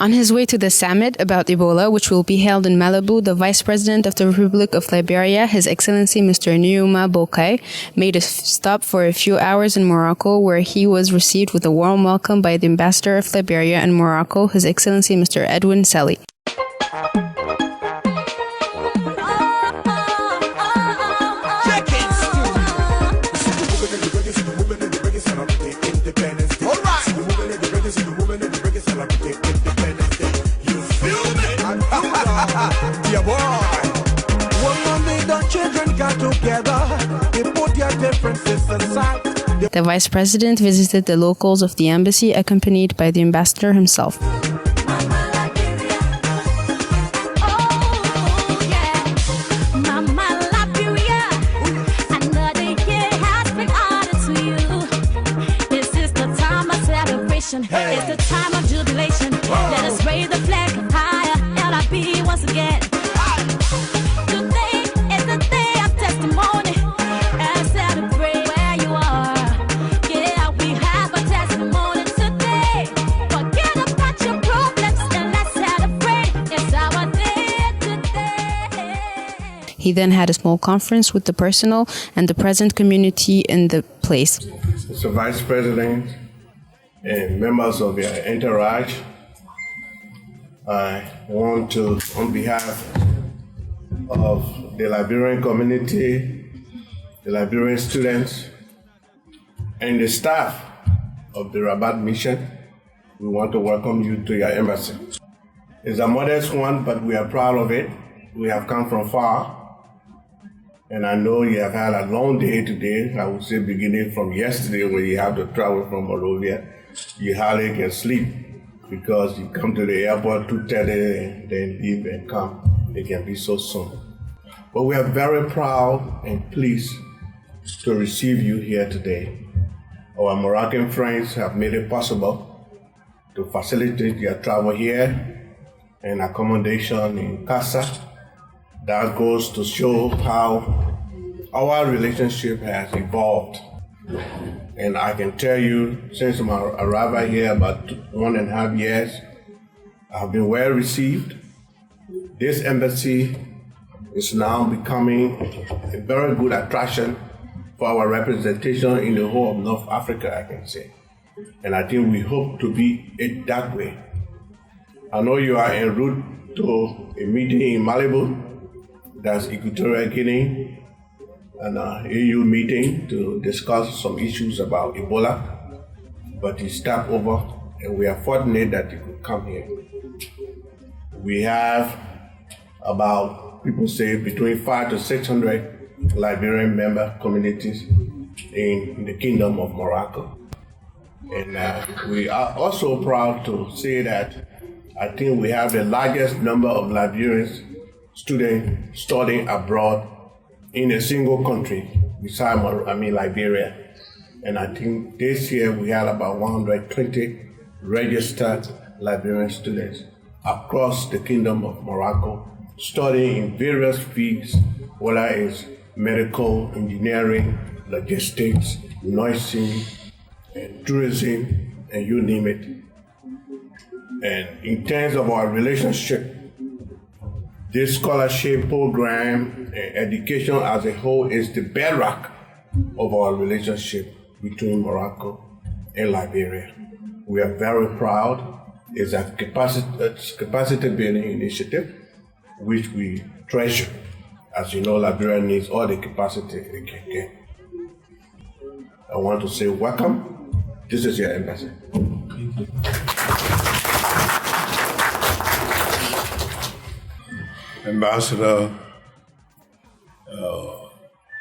On his way to the summit about Ebola, which will be held in Malibu, the Vice President of the Republic of Liberia, His Excellency Mr. Boakai, made a stop for a few hours in Morocco, where he was received with a warm welcome by the Ambassador of Liberia and Morocco, His Excellency Mr. Edwin Sele. The Vice President visited the locals of the embassy, accompanied by the ambassador himself. It's the time of jubilation. Let us raise the flag higher. LIB once again. Today is the day of testimony. And celebrate where you are. Yeah, we have a testimony today. Forget about your problems and let's celebrate. It's our day today. He then had a small conference with the personnel and the present community in the place. Mr. Vice President and members of your entourage, I want to, on behalf of the Liberian community, the Liberian students, and the staff of the Rabat mission, we want to welcome you to your embassy. It's a modest one, but we are proud of it. We have come from far, and I know you have had a long day today. I would say beginning from yesterday when you have to travel from Monrovia. You hardly can sleep because you come to the airport 2:30 and then leave and come. It can be so soon. But we are very proud and pleased to receive you here today. Our Moroccan friends have made it possible to facilitate your travel here and accommodation in Casa. That goes to show how our relationship has evolved. And I can tell you, since my arrival here about 1.5 years, I've been well received. This embassy is now becoming a very good attraction for our representation in the whole of North Africa, I can say. And I think we hope to be it that way. I know you are en route to a meeting in Malibu, that's Equatorial Guinea, an EU meeting to discuss some issues about Ebola, but he stopped over and we are fortunate that he could come here. We have about, people say, between 500 to 600 Liberian member communities in the Kingdom of Morocco. And we are also proud to say that I think we have the largest number of Liberian students studying abroad in a single country, besides Liberia. And I think this year we had about 120 registered Liberian students across the Kingdom of Morocco, studying in various fields, whether it's medical, engineering, logistics, nursing, and tourism, and you name it. And in terms of our relationship, this scholarship program and education as a whole is the bedrock of our relationship between Morocco and Liberia. We are very proud. It's a capacity building initiative which we treasure. As you know, Liberia needs all the capacity it can get. I want to say welcome. This is your embassy. Thank you. Ambassador,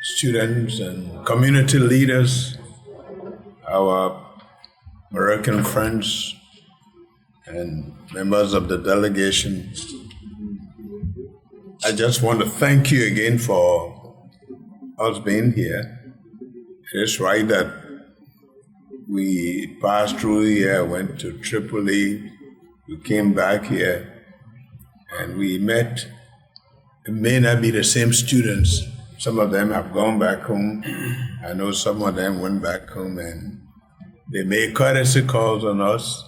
students and community leaders, our Moroccan friends and members of the delegation, I just want to thank you again for us being here. It's right that we passed through here, went to Tripoli, we came back here, and we met. It may not be the same students. Some of them have gone back home. I know some of them went back home and they made courtesy calls on us.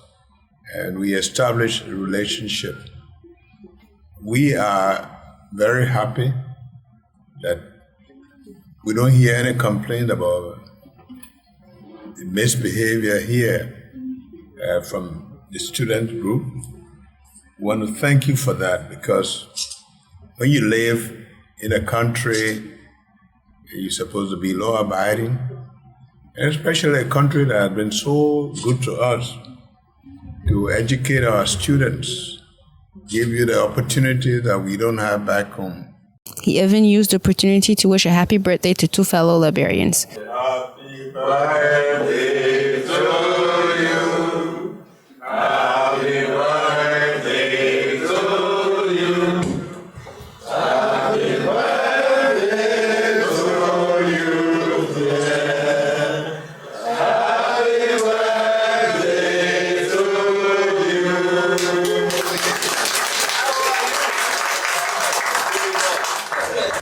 and we established a relationship. We are very happy that we don't hear any complaint about the misbehavior here from the student group. We want to thank you for that, because when you live in a country, you're supposed to be law-abiding, and especially a country that has been so good to us, to educate our students, give you the opportunity that we don't have back home. He even used the opportunity to wish a happy birthday to two fellow Liberians. Happy birthday to you. Happy birthday to you. Happy birthday to you. Happy birthday to you.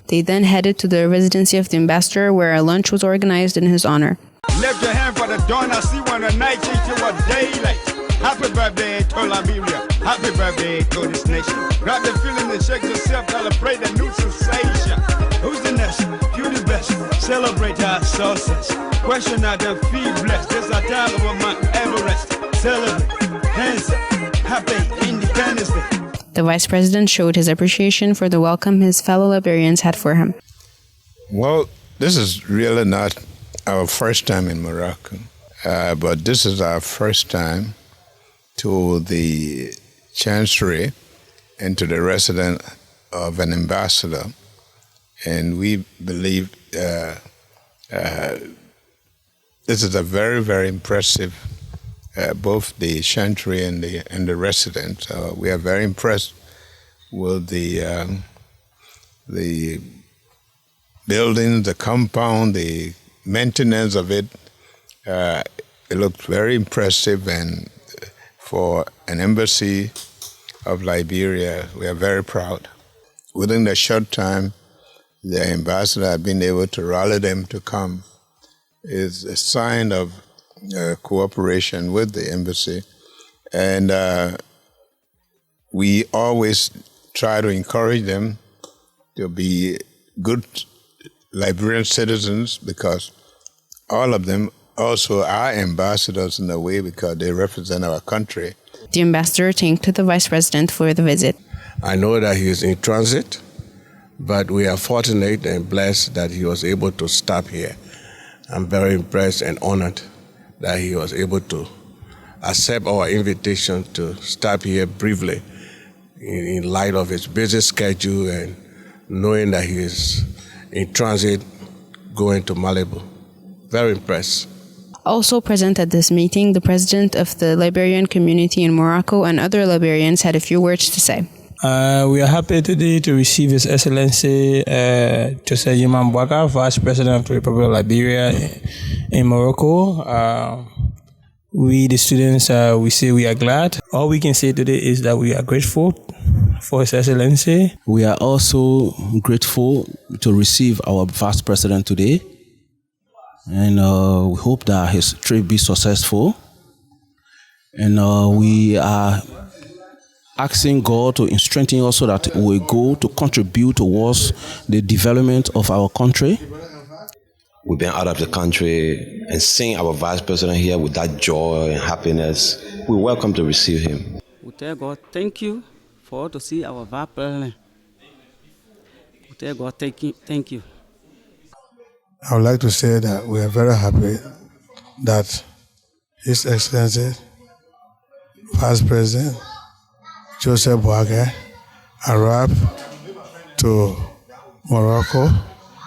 They then headed to the residency of the ambassador, where a lunch was organized in his honor. Lift your hand for the dawn. I see when the night into a daylight. Happy birthday to Liberia. Happy birthday to this nation. Grab the feeling and shake yourself. Celebrate a new sensation. Who's the next? You the best. Celebrate our success. Question out and feel blessed. This a time of Mount Everest. Celebrate. Hands up. Happy Independence Day. The vice president showed his appreciation for the welcome his fellow Liberians had for him. Well, this is really not our first time in Morocco, but this is our first time to the Chancery and to the residence of an ambassador. And we believe this is a very, very impressive, both the Chancery and the residence. We are very impressed with the building, the compound, the maintenance of it. It looked very impressive, and for an embassy of Liberia, we are very proud. Within a short time, the ambassador had been able to rally them to come. Is a sign of cooperation with the embassy, and we always try to encourage them to be good Liberian citizens, because all of them also are ambassadors in a way, because they represent our country. The ambassador thanked the vice president for the visit. I know that he is in transit, but we are fortunate and blessed that he was able to stop here. I'm very impressed and honored that he was able to accept our invitation to stop here briefly in light of his busy schedule and knowing that he is in transit going to Malibu. Very impressed. Also present at this meeting, the president of the Liberian community in Morocco and other Liberians had a few words to say. We are happy today to receive His Excellency Joseph Boakai, Vice President of the Republic of Liberia in Morocco. We, the students, we say we are glad. All we can say today is that we are grateful for His Excellency. We are also grateful to receive our Vice President today. And we hope that his trip be successful. And we are asking God to strengthen us so that we go to contribute towards the development of our country. We've been out of the country, and seeing our Vice President here with that joy and happiness, we welcome to receive him. We tell God thank you for to see our Vice President. We tell God thank you. I would like to say that we are very happy that His Excellency Vice President Joseph Boakai arrived to Morocco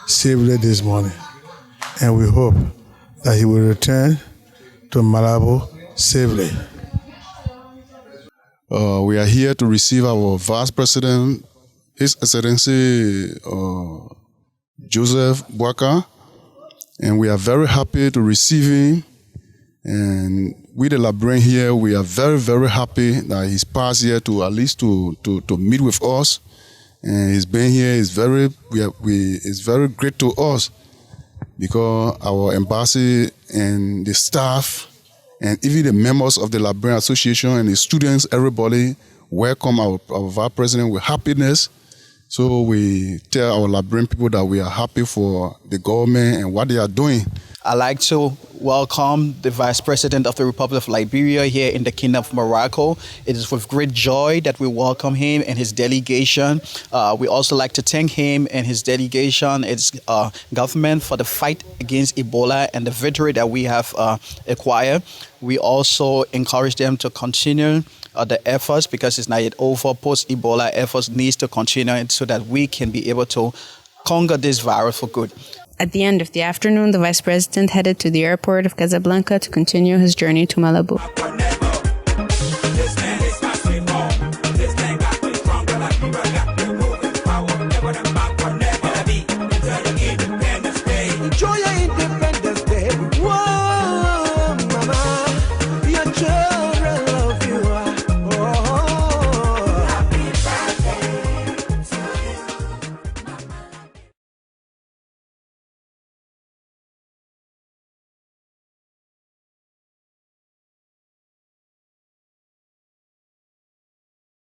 safely this morning, and we hope that he will return to Malabo safely. We are here to receive our Vice President, His Excellency Joseph Boakai, and we are very happy to receive him. And we, the Liberian here, we are very, very happy that he's passed here to at least to meet with us. And he's been here is very great to us, because our embassy and the staff And even the members of the Liberian Association and the students, everybody welcome our Vice President with happiness. So we tell our Liberian people that we are happy for the government and what they are doing. I'd like to welcome the Vice President of the Republic of Liberia here in the Kingdom of Morocco. It is with great joy that we welcome him and his delegation. We also like to thank him and his delegation, its government, for the fight against Ebola and the victory that we have acquired. We also encourage them to continue the efforts, because it's not yet over. Post-Ebola efforts needs to continue so that we can be able to conquer this virus for good. At the end of the afternoon, the Vice President headed to the airport of Casablanca to continue his journey to Malabo.